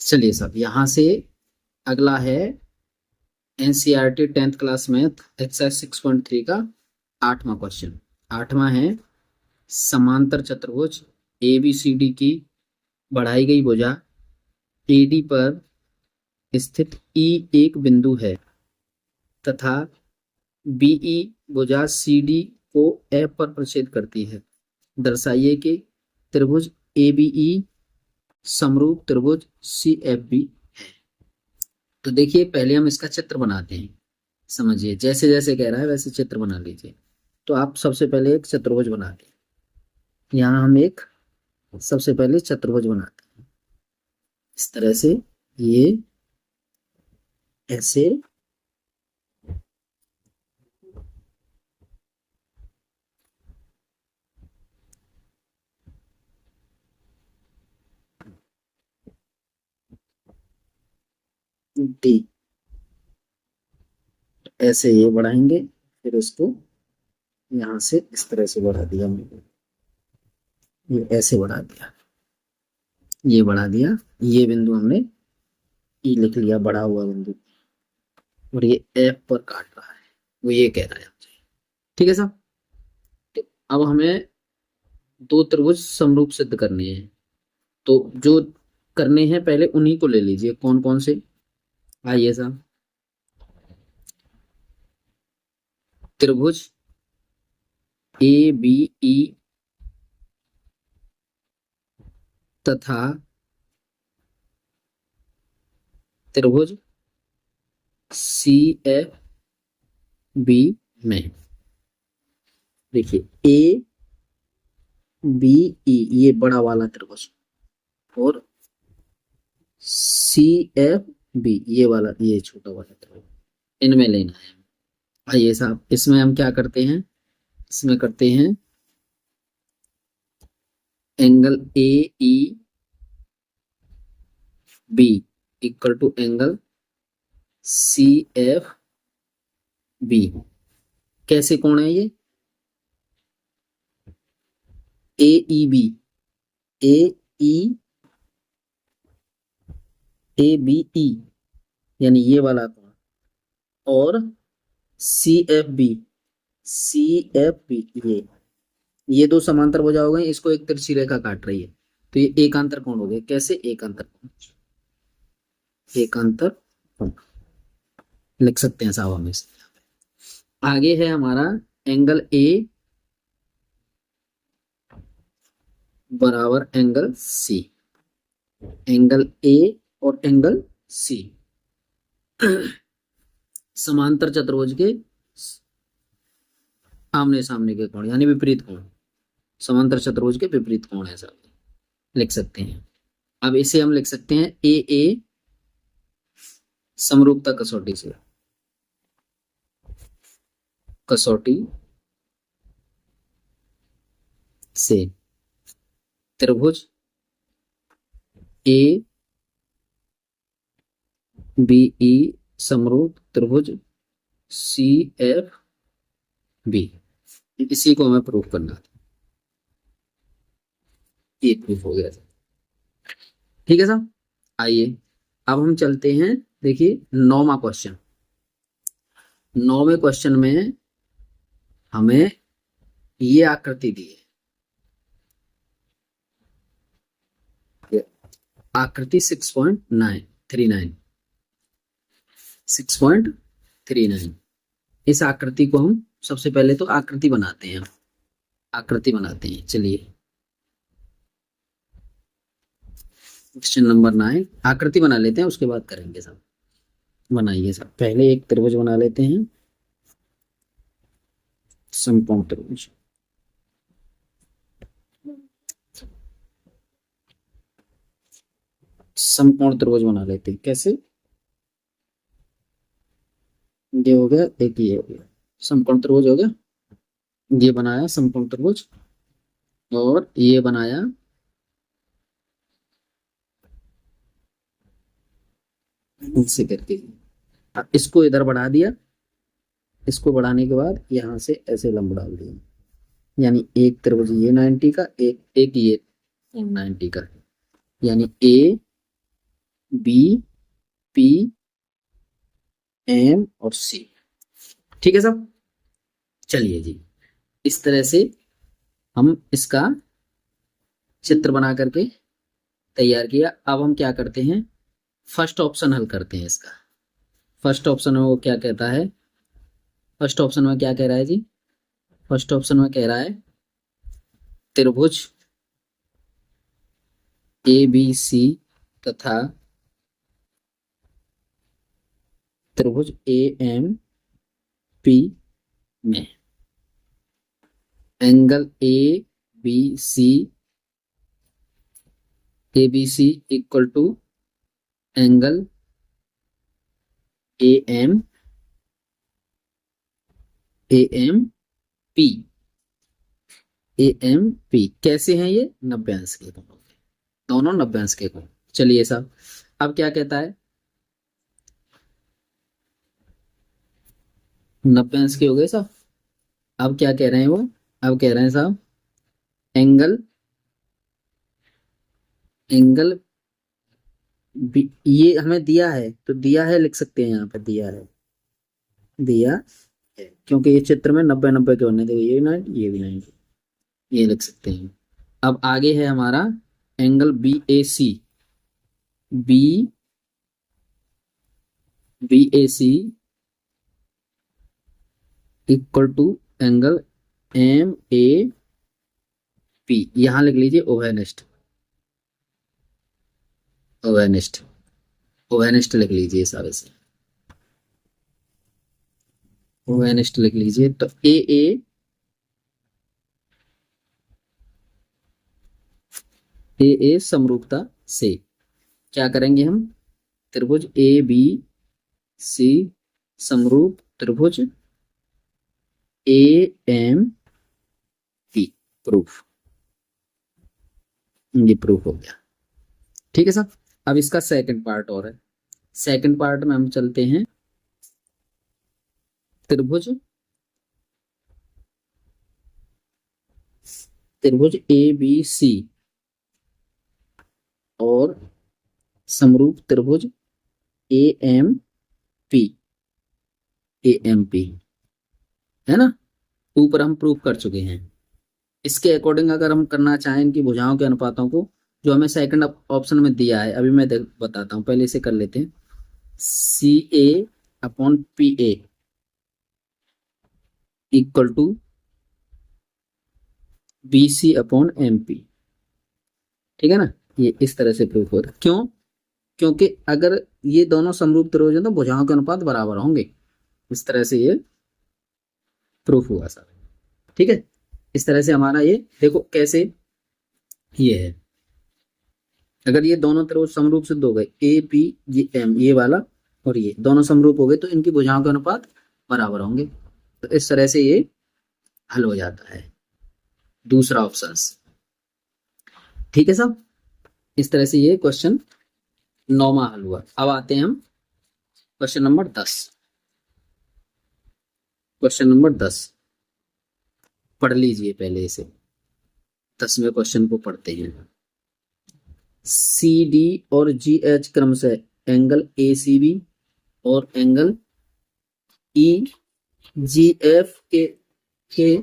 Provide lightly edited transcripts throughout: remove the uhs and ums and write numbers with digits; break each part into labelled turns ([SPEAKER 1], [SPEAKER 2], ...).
[SPEAKER 1] चलिए सब, यहाँ से अगला है NCERT 10th class math exercise 6.3 का 8वां क्वेश्चन। 8वां है, समांतर चतुर्भुज एबीसीडी की बढ़ाई गई भुजा एडी पर स्थित ई एक बिंदु है तथा बीई भुजा सीडी को एफ पर प्रछेद करती है। दर्शाइए कि त्रिभुज एबीई समरूप त्रिभुज सीएफबी है। तो देखिए, पहले हम इसका चित्र बनाते हैं। समझिए, जैसे जैसे कह रहा है वैसे चित्र बना लीजिए। तो आप सबसे पहले एक चतुर्भुज बनाते हैं। यहाँ हम एक सबसे पहले चतुर्भुज बनाते हैं इस तरह से, ये ऐसे डी, ऐसे ये बढ़ाएंगे, फिर इसको यहाँ से इस तरह से बढ़ा दिया हमने, ये ऐसे बढ़ा दिया, ये बढ़ा दिया, ये बिंदु हमने ई लिख लिया, बढ़ा हुआ बिंदु, और ये एफ पर काट रहा है, वो ये कह रहा है हमसे। ठीक है साहब। तो अब हमें दो त्रिभुज समरूप सिद्ध करने हैं। तो जो करने हैं पहले उन्हीं को ले लीजिए। कौन कौन से, आइए साहब। त्रिभुज ए बी ई तथा त्रिभुज सी एफ बी में देखिए, ए बी ई ये बड़ा वाला त्रिभुज, और सी एफ बी ये वाला, ये छोटा वाला त्रिभुज, इनमें लेना है। आइए साहब, इसमें हम क्या करते हैं, इसमें करते हैं angle A E B equal to angle C F B. कैसे कोण है ये, ए E B, A E A B E यानी ये वाला कोण, और C F B, C F B ये दो समांतर भुजा हो गए, इसको एक तिरछी रेखा काट रही है, तो ये एकांतर कोण हो गए। कैसे, एकांतर कोण, एकांतर कोण लिख सकते हैं साहब हम इसे। आगे है हमारा एंगल ए बराबर एंगल सी, एंगल ए और एंगल सी समांतर चतुर्भुज के आमने सामने के कोण यानी विपरीत कोण, समांतर चतुर्भुज के विपरीत कोण है सब, लिख सकते हैं। अब इसे हम लिख सकते हैं ए ए समरूपता कसौटी से, कसौटी से त्रिभुज ए बी ई समरूप त्रिभुज सी एफ बी, इसी को हमें प्रूफ करना था। ये प्रूफ हो गया था। ठीक है साहब। आइए अब हम चलते हैं, देखिए 9वां क्वेश्चन। 9वें क्वेश्चन में हमें ये आकृति दी है, आकृति 6.39 इस आकृति को हम सबसे पहले तो आकृति बनाते हैं, आकृति बनाते हैं। चलिए क्वेश्चन नंबर 9 आकृति बना लेते हैं, उसके बाद करेंगे सब। बनाइए सब, पहले एक त्रिभुज बना लेते हैं, समकोण त्रिभुज। समकोण त्रिभुज बना लेते हैं। कैसे, ये हो गया, एक ये हो गया, समकोण त्रिभुज हो गया। ये बनाया समकोण त्रिभुज, और ये बनाया इनसे करके, अब इसको इधर बढ़ा दिया, इसको बढ़ाने के बाद यहां से ऐसे लंब डाल दिया, यानी एक त्रिभुज ये 90 का, एक ये 90 का, यानी ए बी, पी, एम और सी। ठीक है सब। चलिए जी, इस तरह से हम इसका चित्र बना करके तैयार किया। अब हम क्या करते हैं, फर्स्ट ऑप्शन हल करते हैं इसका। फर्स्ट ऑप्शन में वो क्या कहता है, फर्स्ट ऑप्शन में क्या कह रहा है जी, फर्स्ट ऑप्शन में कह रहा है त्रिभुज ए बी सी तथा त्रिभुज ए एम पी में angle A B C equal to angle A M P. A M P कैसे हैं ये, 90 अंश के कोण, दोनों 90 अंश के कोण। चलिए साहब, अब क्या कहता है, 90 अंश के हो गए साहब। अब क्या कह रहे हैं वो, अब कह रहे हैं साहब एंगल एंगल ये हमें दिया है, तो दिया है लिख सकते हैं, यहाँ पे दिया है, दिया है क्योंकि ये चित्र में 90 90 के बनने थे, ये भी 90 ये भी 90, ये लिख सकते हैं। अब आगे है हमारा angle B A C, B A C equal to angle M A P. यहां लिख लीजिए ओवेनिस्ट, ओवेनिस्ट, ओवेनिस्ट लिख लीजिए सारे से, ओवेनिस्ट लिख लीजिए। तो ए समरूपता से क्या करेंगे हम, त्रिभुज ए बी सी समरूप त्रिभुज ए एम पी, प्रूफ, ये प्रूफ हो गया। ठीक है सर। अब इसका सेकंड पार्ट और है, सेकंड पार्ट में हम चलते हैं त्रिभुज ए बी सी और समरूप त्रिभुज ए एम पी, है ना, ऊपर हम प्रूफ कर चुके हैं। इसके अकॉर्डिंग अगर हम करना चाहें इनकी भुजाओं के अनुपातों को, जो हमें सेकंड ऑप्शन में दिया है, अभी मैं बताता हूं, पहले इसे कर लेते हैं। C A upon P A equal to B C upon M P. ठीक है ना, ये इस तरह से प्रूफ होता है। क्यों, क्योंकि अगर ये दोनों समरूप त्रिभुज हैं तो भुजाओं के अनुपात बराबर होंगे। इस तरह से ये प्रूफ हुआ सर। ठीक है, इस तरह से हमारा ये देखो कैसे ये है, अगर ये दोनों त्रिभुज समरूप सिद्ध हो गए, ए पी जी एम ये वाला और ये दोनों समरूप हो गए, तो इनकी भुजाओं के अनुपात बराबर होंगे। तो इस तरह से ये हल हो जाता है दूसरा ऑप्शन। ठीक है साहब, इस तरह से ये क्वेश्चन 9वां हल हुआ। अब आते हैं हम क्वेश्चन नंबर 10। क्वेश्चन नंबर 10 पढ़ लीजिए पहले इसे, 10वें क्वेश्चन को पढ़ते हैं। सी डी और जी एच क्रमशः एंगल ए सी बी और एंगल ई जी एफ के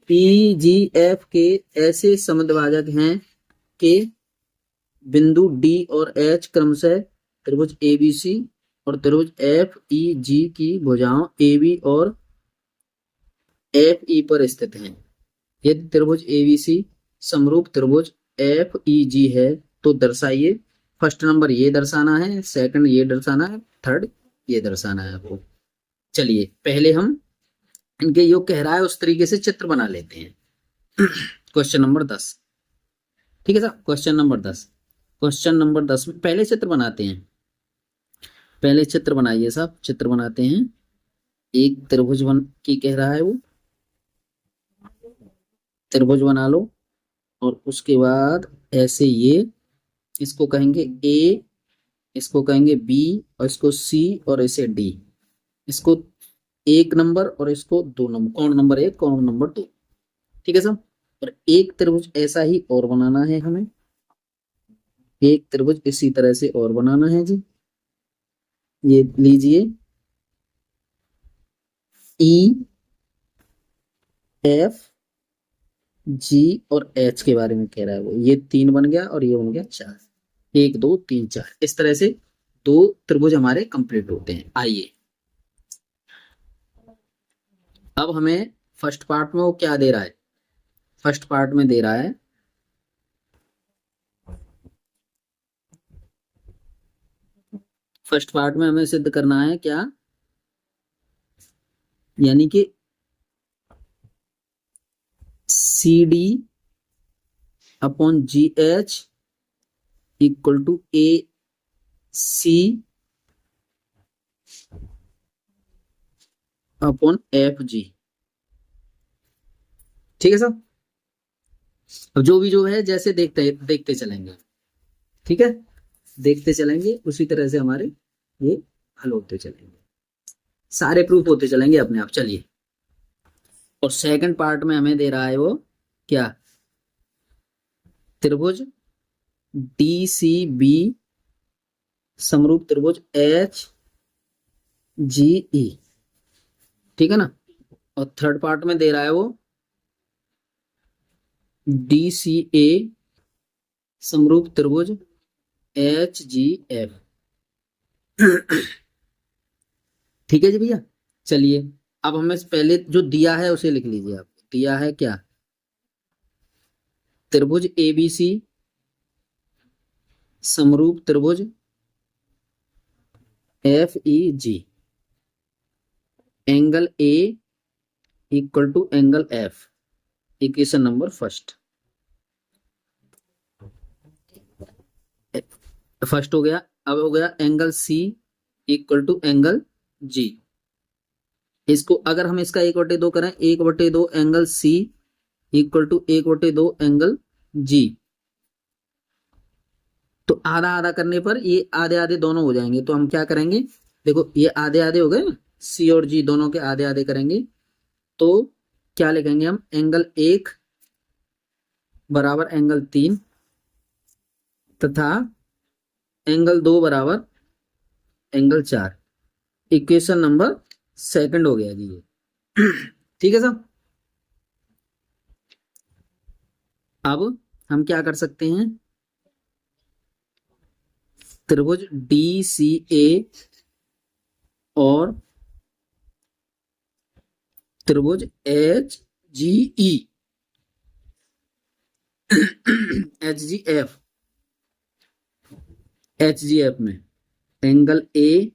[SPEAKER 1] पी जी एफ के ऐसे समद्विभाजक हैं कि बिंदु डी और एच क्रमशः त्रिभुज ए बी सी और त्रिभुज एफ ई जी की भुजाओं ए बी और एफ ई पर स्थित हैं। यदि त्रिभुज ए बी सी समरूप त्रिभुज एफ ई जी है तो दर्शाइए। फर्स्ट नंबर ये दर्शाना है, सेकंड ये दर्शाना है, थर्ड ये दर्शाना है आपको। चलिए पहले हम इनके योग कह रहा है उस तरीके से चित्र बना लेते हैं। Question number 10। ठीक है sir, question number 10, question number 10 में पहले चित्र बनाते हैं। पहले चित्र बनाइए साहब, चित्र बनाते हैं। एक त्रिभुज बन की कह रहा है वो, त्रिभुज बना लो और उसके बाद ऐसे ये इसको कहेंगे ए, इसको कहेंगे बी और इसको सी और इसे डी, इसको 1 नंबर और इसको 2 नंबर, कोण नंबर 1 कोण नंबर 2। ठीक है सर। और एक त्रिभुज ऐसा ही और बनाना है हमें, एक त्रिभुज इसी तरह से और बनाना है जी। ये लीजिए, ई एफ जी और एच के बारे में कह रहा है वो। ये 3 बन गया और ये बन गया 4। 1 2 3 4, इस तरह से 2 त्रिभुज हमारे कंप्लीट होते हैं। आइए अब हमें फर्स्ट पार्ट में वो क्या दे रहा है। फर्स्ट पार्ट में दे रहा है फर्स्ट पार्ट में हमें सिद्ध करना है क्या, यानी कि C D upon G H equal to A C upon F G. ठीक है साहब। अब जो है जैसे देखते देखते चलेंगे, ठीक है, देखते चलेंगे उसी तरह से हमारे ये हल होते चलेंगे, सारे प्रूफ होते चलेंगे अपने आप। चलिए, और सेकंड पार्ट में हमें दे रहा है वो क्या, त्रिभुज डी सी बी समरूप त्रिभुज एच जी ई। ठीक है ना। और थर्ड पार्ट में दे रहा है वो डी सी ए समरूप त्रिभुज एच जी एफ। ठीक है जी भैया। चलिए अब हमें पहले जो दिया है उसे लिख लीजिए। आप दिया है क्या, त्रिभुज एबीसी समरूप त्रिभुज F E G, angle A equal to angle F, equation number first. First हो गया। अब हो गया angle C equal to angle G. इसको अगर हम इसका 1/2 करें, 1/2 angle C equal to 1/2 angle G, तो आधा आधा करने पर ये आधे आधे दोनों हो जाएंगे। तो हम क्या करेंगे, देखो ये आधे आधे हो गए ना, सी और जी दोनों के आधे आधे करेंगे तो क्या लिखेंगे हम, एंगल 1 बराबर एंगल 3 तथा एंगल 2 बराबर एंगल 4। इक्वेशन नंबर सेकंड हो गया जी ये। ठीक है साहब। अब हम क्या कर सकते हैं, त्रिभुज डी सी ए और त्रिभुज H G E H G F, H G F में angle A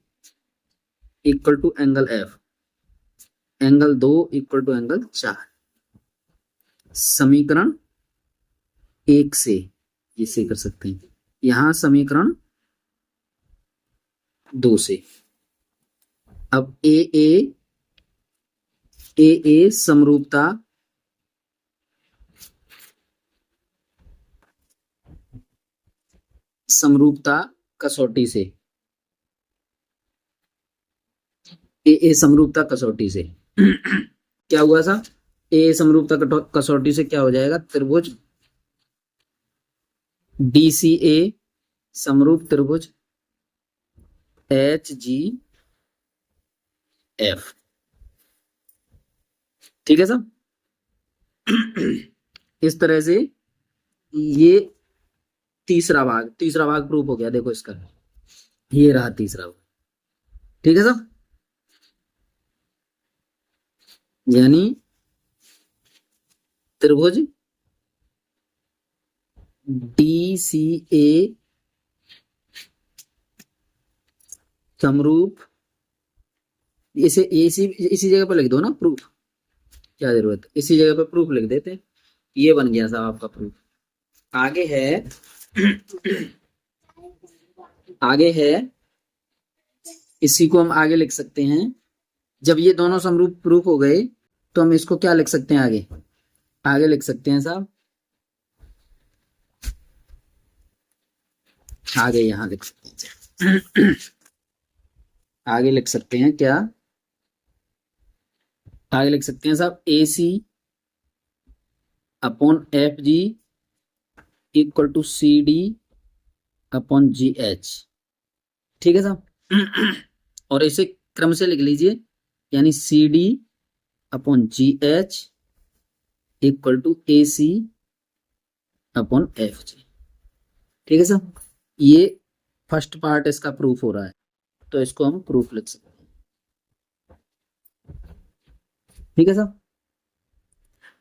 [SPEAKER 1] equal to angle F, angle 2 equal to angle 4। समीकरण 1 से इसे कर सकते हैं, यहां समीकरण 2 से। अब ए समरूपता समरूपता कसौटी से, ए समरूपता कसौटी से क्या हुआ सा, ए समरूपता कसौटी से क्या हो जाएगा, त्रिभुज डीसीए समरूप त्रिभुज एच जी एफ। ठीक है साहब। इस तरह से ये तीसरा भाग प्रूफ हो गया। देखो इसका, ये रहा तीसरा भाग। ठीक है साहब। यानी त्रिभुज डीसीए समरूप, इसे इसी जगह पर लिख दो ना प्रूफ, क्या जरूरत है, इसी जगह पर प्रूफ लिख देते। ये बन गया साहब आपका प्रूफ। आगे है आगे है इसी को हम आगे लिख सकते हैं। जब ये दोनों समरूप प्रूफ हो गए तो हम इसको क्या लिख सकते हैं, आगे लिख सकते हैं साहब, आगे यहां लिख सकते हैं आगे लिख सकते हैं क्या, आगे लिख सकते हैं साहब, A C upon F G equal to C D upon G H. ठीक है साहब। और इसे क्रम से लिख लीजिए, यानी C D upon G H equal to A C upon F G. ठीक है साहब, ये फर्स्ट पार्ट इसका प्रूफ हो रहा है, तो इसको हम प्रूफ लिख सकते हैं। ठीक है साहब,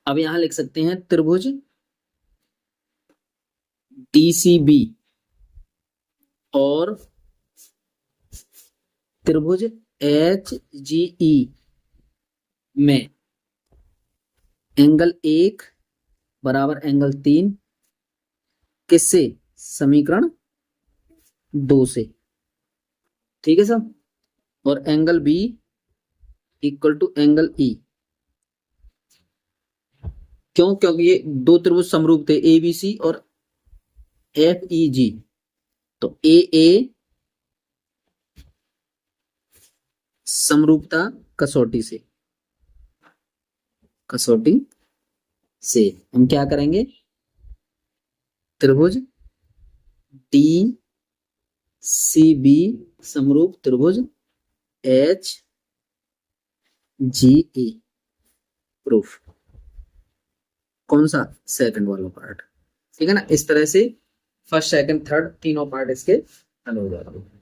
[SPEAKER 1] अब यहां लिख सकते हैं त्रिभुज डीसीबी और त्रिभुज एच जी ई में एंगल 1 बराबर एंगल 3 किससे? समीकरण 2 से। ठीक है साहब, और angle B equal to angle E. क्यों? क्योंकि ये दो त्रिभुज समरूप थे, ए बी सी और एफ ई जी। तो ए समरूपता कसौटी से, कसौटी से हम क्या करेंगे? त्रिभुज डी सी बी समरूप त्रिभुज एच जी ई। प्रूफ कौन सा? सेकंड वाला पार्ट। ठीक है ना, इस तरह से फर्स्ट सेकंड थर्ड तीनों पार्ट इसके हल हो जाते हैं।